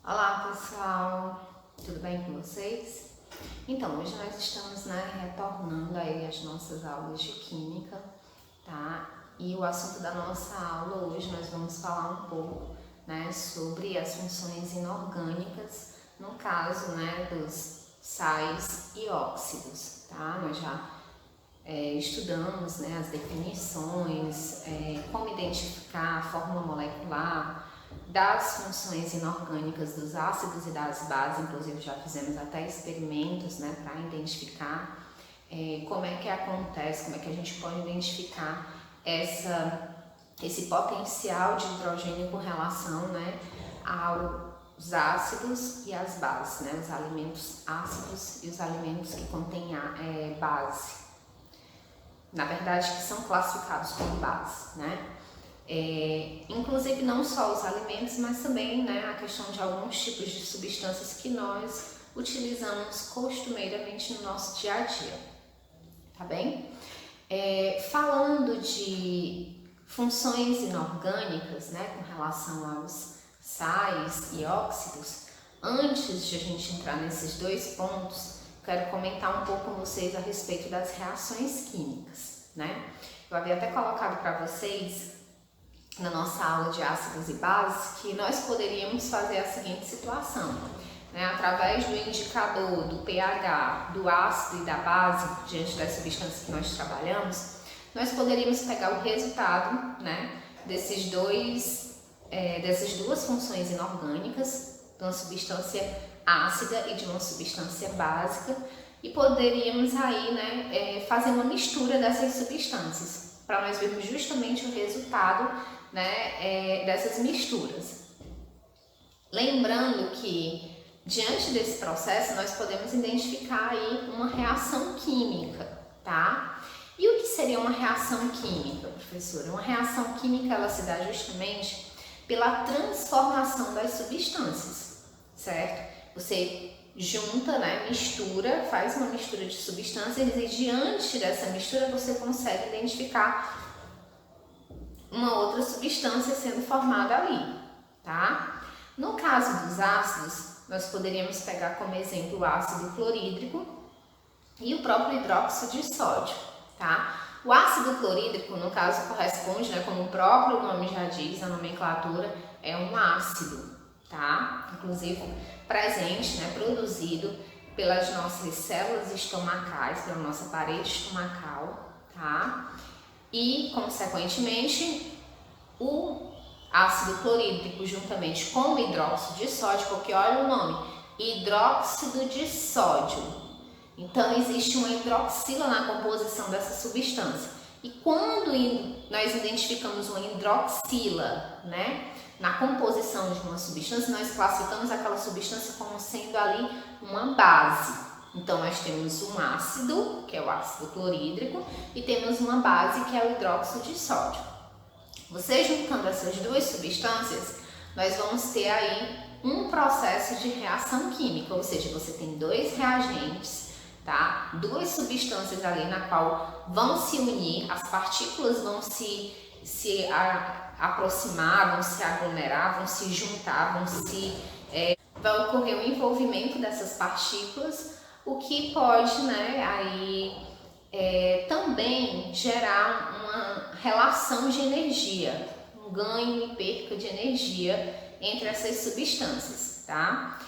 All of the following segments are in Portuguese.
Olá pessoal, tudo bem com vocês? Então, hoje nós estamos retornando aí as nossas aulas de Química, tá? E o assunto da nossa aula hoje nós vamos falar um pouco sobre as funções inorgânicas, no caso dos sais e óxidos, tá? Nós já estudamos as definições, como identificar a fórmula molecular das funções inorgânicas dos ácidos e das bases, inclusive já fizemos até experimentos para identificar como é que acontece, como é que a gente pode identificar esse potencial de hidrogênio com relação aos ácidos e às bases, os alimentos ácidos e os alimentos que contêm base. Na verdade, que são classificados como base, inclusive não só os alimentos, mas também a questão de alguns tipos de substâncias que nós utilizamos costumeiramente no nosso dia a dia, tá bem? Falando de funções inorgânicas, com relação aos sais e óxidos, antes de a gente entrar nesses dois pontos, quero comentar um pouco com vocês a respeito das reações químicas, Eu havia até colocado para vocês na nossa aula de ácidos e bases que nós poderíamos fazer a seguinte situação, através do indicador do pH, do ácido e da base, diante das substâncias que nós trabalhamos, nós poderíamos pegar o resultado, dessas duas funções inorgânicas, de uma substância ácida e de uma substância básica, e poderíamos aí fazer uma mistura dessas substâncias para nós vermos justamente o resultado dessas misturas. Lembrando que diante desse processo nós podemos identificar aí uma reação química, tá? E o que seria uma reação química, professora? Uma reação química ela se dá justamente pela transformação das substâncias, certo? Você junta, mistura, faz uma mistura de substâncias e diante dessa mistura você consegue identificar uma outra substância sendo formada ali, tá? No caso dos ácidos, nós poderíamos pegar como exemplo o ácido clorídrico e o próprio hidróxido de sódio, tá? O ácido clorídrico, no caso, corresponde, como o próprio nome já diz, a nomenclatura, é um ácido, tá? Inclusive presente, produzido pelas nossas células estomacais, pela nossa parede estomacal, tá? E, consequentemente, o ácido clorídrico juntamente com o hidróxido de sódio, porque olha o nome, hidróxido de sódio. Então, existe uma hidroxila na composição dessa substância. E quando nós identificamos uma hidroxila, na composição de uma substância, nós classificamos aquela substância como sendo ali uma base. Então, nós temos um ácido, que é o ácido clorídrico, e temos uma base, que é o hidróxido de sódio. Você juntando essas duas substâncias, nós vamos ter aí um processo de reação química, ou seja, você tem dois reagentes, tá? Duas substâncias ali na qual vão se unir, as partículas vão se aproximar, vão se aglomerar, vão se juntar, vai ocorrer o envolvimento dessas partículas, o que pode também gerar uma relação de energia, um ganho e perca de energia entre essas substâncias, tá?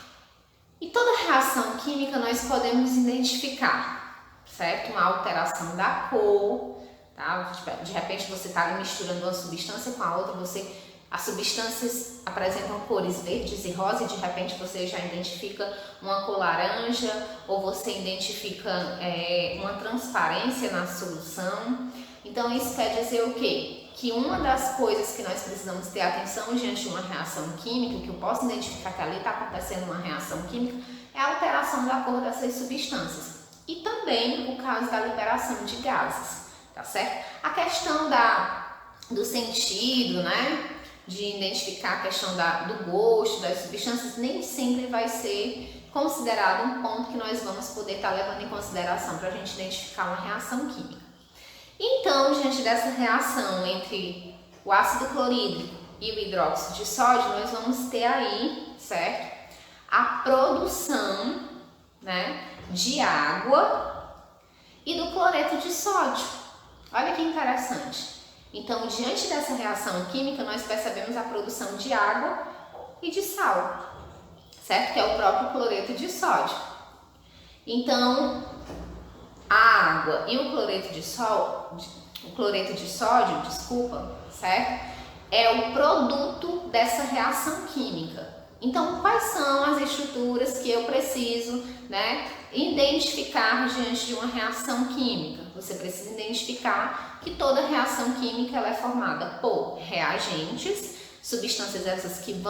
E toda reação química nós podemos identificar, certo? Uma alteração da cor, tá? De repente você está misturando uma substância com a outra, as substâncias apresentam cores verdes e rosa e de repente você já identifica uma cor laranja ou você identifica uma transparência na solução. Então isso quer dizer o quê? Que uma das coisas que nós precisamos ter atenção diante de uma reação química, que eu posso identificar que ali está acontecendo uma reação química, é a alteração da cor dessas substâncias. E também o caso da liberação de gases, tá certo? A questão do sentido, de identificar a questão do gosto das substâncias, nem sempre vai ser considerado um ponto que nós vamos poder estar levando em consideração para a gente identificar uma reação química. Então, diante dessa reação entre o ácido clorídrico e o hidróxido de sódio, nós vamos ter aí, certo? a produção, né, de água e do cloreto de sódio. Olha que interessante. Então, diante dessa reação química, nós percebemos a produção de água e de sal, certo? Que é o próprio cloreto de sódio. Então, a água e o cloreto de sódio, certo? É o produto dessa reação química. Então, quais são as estruturas que eu preciso, né, identificar diante de uma reação química? Você precisa identificar que toda reação química ela é formada por reagentes, substâncias essas que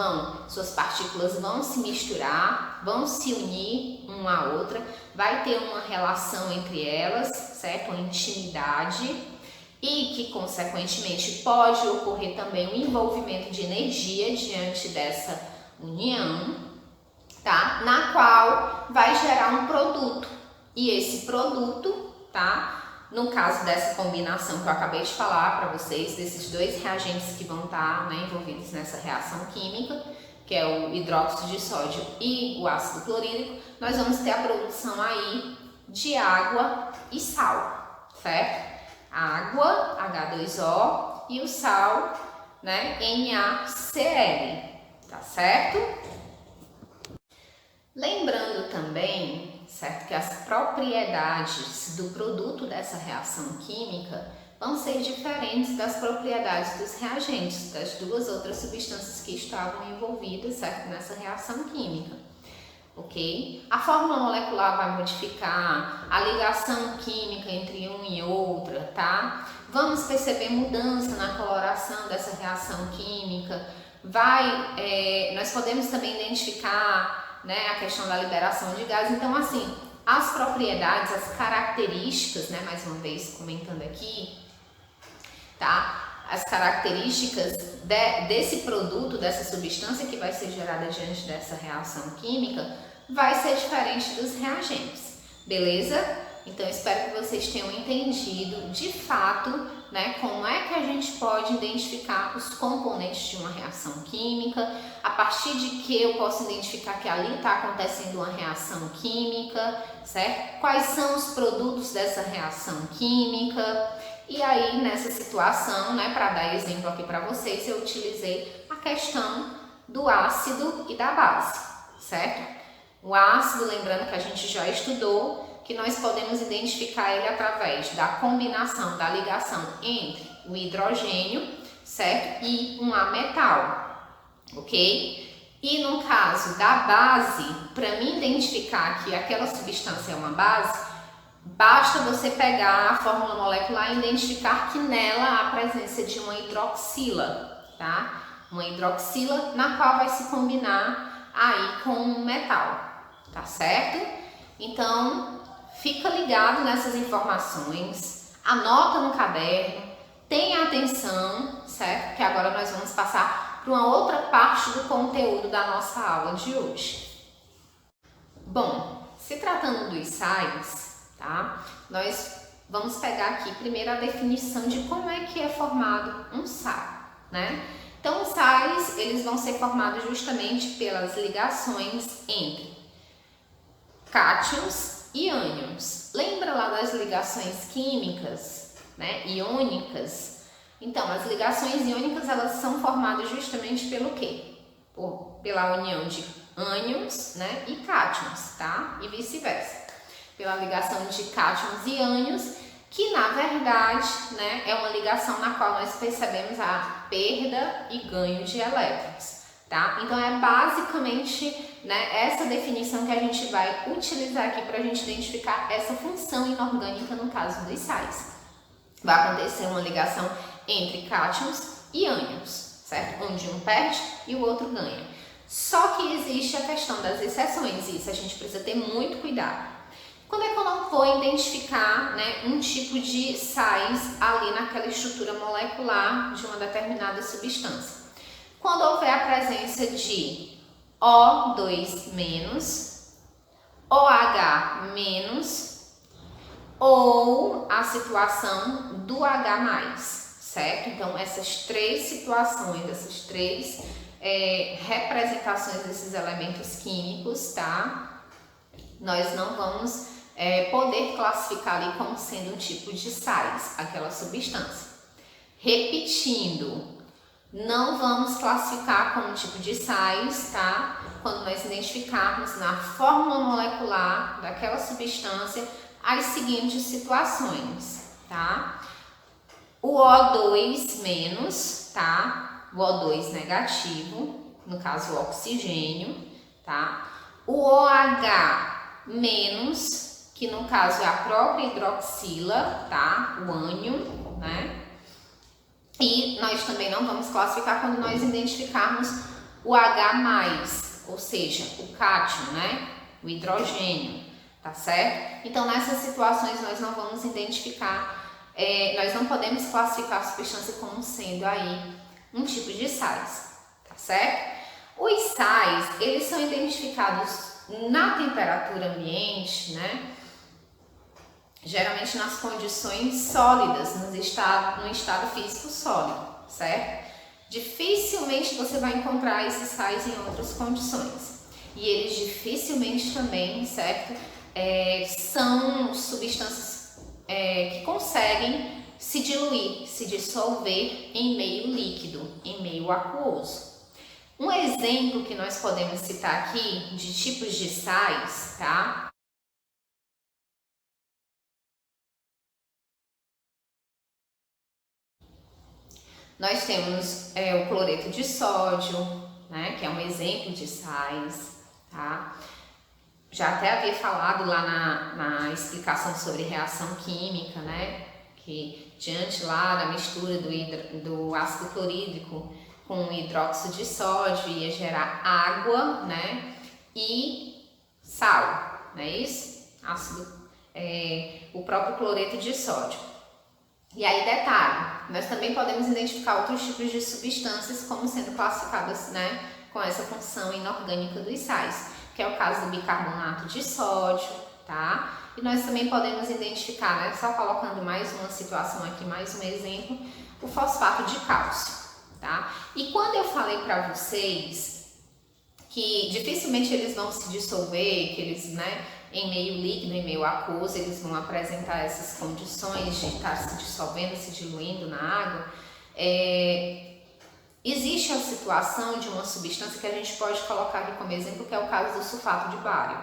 suas partículas vão se misturar, vão se unir uma à outra, vai ter uma relação entre elas, certo? Uma intimidade. E que, consequentemente, pode ocorrer também um envolvimento de energia diante dessa união, tá? Na qual vai gerar um produto. E esse produto, tá? No caso dessa combinação que eu acabei de falar para vocês, desses dois reagentes que vão estar, né, envolvidos nessa reação química, que é o hidróxido de sódio e o ácido clorídrico, nós vamos ter a produção aí de água e sal, certo? Água, H2O, e o sal, né, NaCl, tá certo? Lembrando também, certo, que as propriedades do produto dessa reação química vão ser diferentes das propriedades dos reagentes, das duas outras substâncias que estavam envolvidas, certo, nessa reação química. Ok? A fórmula molecular vai modificar, a ligação química entre uma e outra, tá? Vamos perceber mudança na coloração dessa reação química. Nós podemos também identificar, né, a questão da liberação de gases. Então, assim, as propriedades, as características, né, mais uma vez comentando aqui, tá? As características desse produto, dessa substância que vai ser gerada diante dessa reação química, vai ser diferente dos reagentes, beleza? Então, espero que vocês tenham entendido de fato, né, como é que a gente pode identificar os componentes de uma reação química, a partir de que eu posso identificar que ali está acontecendo uma reação química, certo? Quais são os produtos dessa reação química? E aí, nessa situação, né, para dar exemplo aqui para vocês, eu utilizei a questão do ácido e da base, certo? O ácido, lembrando que a gente já estudou, que nós podemos identificar ele através da combinação, da ligação entre o hidrogênio, certo? E um ametal, ok? E no caso da base, para mim identificar que aquela substância é uma base, basta você pegar a fórmula molecular e identificar que nela há a presença de uma hidroxila, tá? Uma hidroxila na qual vai se combinar aí com um metal, tá certo? Então, fica ligado nessas informações, anota no caderno, tenha atenção, certo? Que agora nós vamos passar para uma outra parte do conteúdo da nossa aula de hoje. Bom, se tratando dos sais, tá? Nós vamos pegar aqui primeiro a definição de como é que é formado um sal, né? Então, os sais, eles vão ser formados justamente pelas ligações entre cátions e ânions. Lembra lá das ligações químicas, né, iônicas? Então, as ligações iônicas, elas são formadas justamente pelo quê? Pela união de ânions, né, e cátions, tá? E vice-versa. Pela ligação de cátions e ânions, que na verdade, né, é uma ligação na qual nós percebemos a perda e ganho de elétrons, tá? Então é basicamente, né, essa definição que a gente vai utilizar aqui para a gente identificar essa função inorgânica no caso dos sais. Vai acontecer uma ligação entre cátions e ânions, certo? Onde um perde e o outro ganha. Só que existe a questão das exceções e isso a gente precisa ter muito cuidado. Quando é que eu não vou identificar, né, um tipo de sais ali naquela estrutura molecular de uma determinada substância? Quando houver a presença de O2-, OH- ou a situação do H+, certo? Então, essas três situações, essas três representações desses elementos químicos, tá? Nós não vamos poder classificar ali como sendo um tipo de sais, aquela substância. Repetindo, não vamos classificar como tipo de sais, tá? Quando nós identificarmos na fórmula molecular daquela substância as seguintes situações, tá? O O2-, tá? O O2 negativo, no caso o oxigênio, tá? O OH-, que no caso é a própria hidroxila, tá? O ânion, né? E nós também não vamos classificar quando nós identificarmos o H+, ou seja, o cátion, né? O hidrogênio, tá certo? Então, nessas situações nós não vamos identificar, nós não podemos classificar a substância como sendo aí um tipo de sais, tá certo? Os sais, eles são identificados na temperatura ambiente, né? Geralmente nas condições sólidas, no estado físico sólido, certo? Dificilmente você vai encontrar esses sais em outras condições. E eles dificilmente também, certo? São substâncias que conseguem se diluir, se dissolver em meio líquido, em meio aquoso. Um exemplo que nós podemos citar aqui de tipos de sais, tá? Nós temos o cloreto de sódio, né, que é um exemplo de sais, tá? Já até havia falado lá na explicação sobre reação química, né, que diante lá da mistura do ácido clorídrico com hidróxido de sódio ia gerar água, né, e sal, não é isso? O próprio cloreto de sódio. E aí, detalhe, nós também podemos identificar outros tipos de substâncias como sendo classificadas, né, com essa função inorgânica dos sais, que é o caso do bicarbonato de sódio, tá? E nós também podemos identificar, né, só colocando mais uma situação aqui, mais um exemplo, o fosfato de cálcio, tá? E quando eu falei para vocês que dificilmente eles vão se dissolver, que eles, né, em meio líquido, em meio aquoso, eles vão apresentar essas condições de estar se dissolvendo, se diluindo na água. Existe a situação de uma substância que a gente pode colocar aqui como exemplo, que é o caso do sulfato de bário,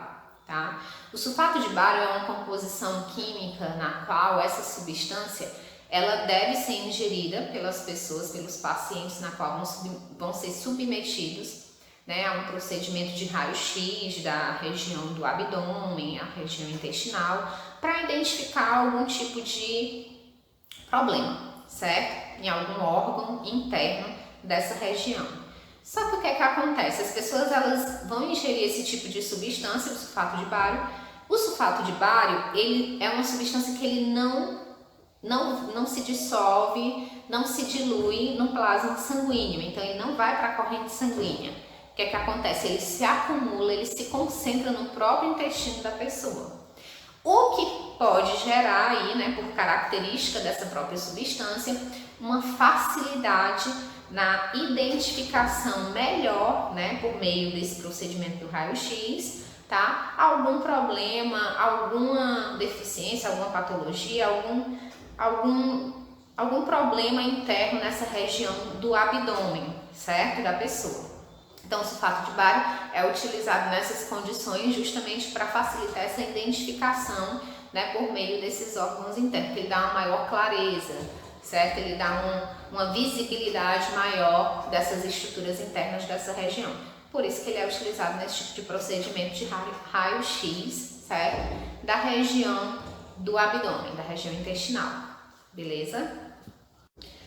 tá? O sulfato de bário é uma composição química na qual essa substância ela deve ser ingerida pelas pessoas, pelos pacientes, na qual vão ser submetidos, né, a um procedimento de raio-x da região do abdômen, a região intestinal, para identificar algum tipo de problema, certo? Em algum órgão interno dessa região. Só que o que é que acontece? As pessoas elas vão ingerir esse tipo de substância, o sulfato de bário. O sulfato de bário, ele é uma substância que ele não se dissolve, não se dilui no plasma sanguíneo, então ele não vai para a corrente sanguínea. O que é que acontece? Ele se acumula, ele se concentra no próprio intestino da pessoa. O que pode gerar aí, né, por característica dessa própria substância, uma facilidade na identificação melhor, né, por meio desse procedimento do raio-x, tá? Algum problema, alguma deficiência, alguma patologia, algum problema interno nessa região do abdômen, certo? Da pessoa. Então, o sulfato de bário é utilizado nessas condições justamente para facilitar essa identificação, né, por meio desses órgãos internos, que ele dá uma maior clareza, certo? Ele dá uma visibilidade maior dessas estruturas internas dessa região. Por isso que ele é utilizado nesse tipo de procedimento de raio-x, certo? Da região do abdômen, da região intestinal, beleza?